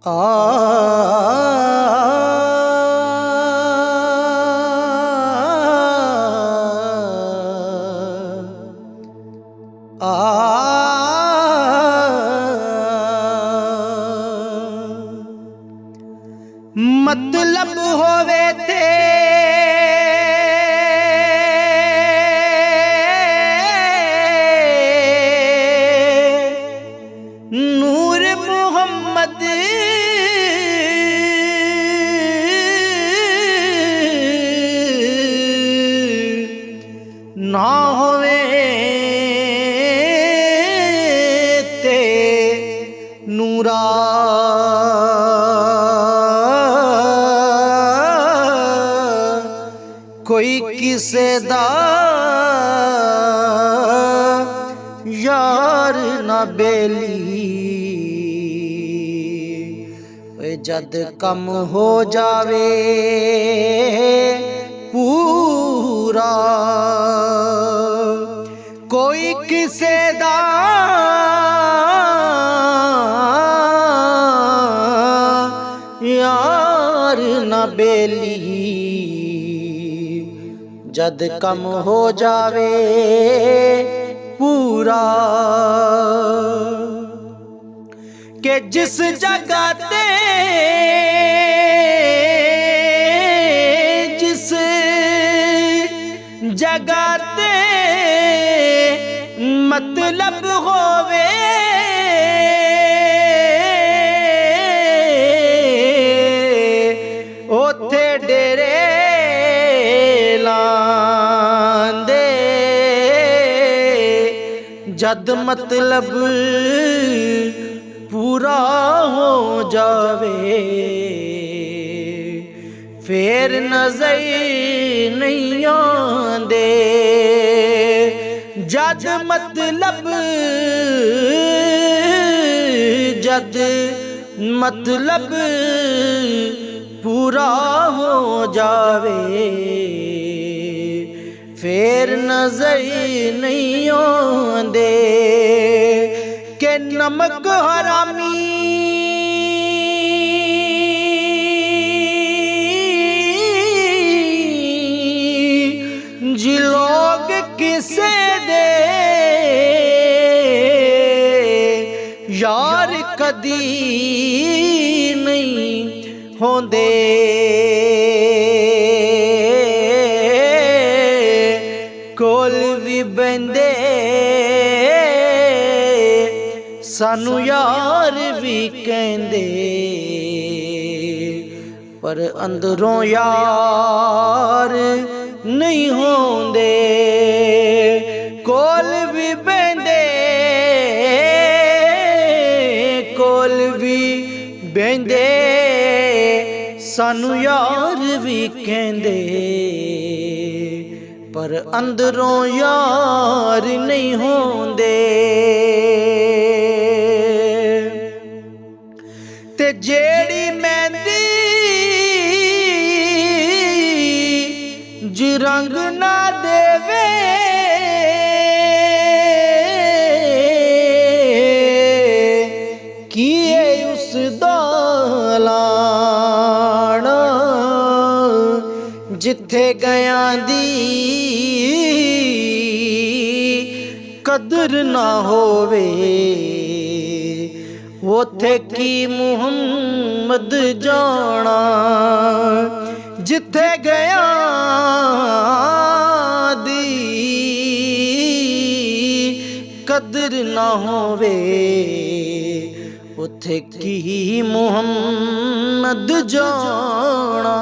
आ मतलब होवे ते नूर मोहम्मद ना होवे ते नूरा कोई किसे दा यार ना बेली जद कम हो जावे पूरा कोई किसे दा यार ना बेली जद कम हो जावे पूरा के जिस जगह ते जिस जगह ते मतलब होवे ओथे डेरे लांदे जद मतलब पूरा हो जावे फिर नजर नहीं आंदे जद मतलब पूरा हो जावे फिर नजर नहीं आंदे के नमक हरामी जी लोग किसे दे यार कदी नहीं होंदे कोल भी बंदे सानू यार भी कहंदे पर अंदरों यार नहीं होंदे कोल भी बंदे सानू यार भी कहंदे पर अंदरों यार नहीं होंदे ते जेड़ी मेहंदी जी रंग ना देवे की उस लाना जिथे गया दी कदर ना होवे ओथे की मुहम्मद जाना जिथे गया दी कदर ना होवे उथे की मुहम्मद जाना।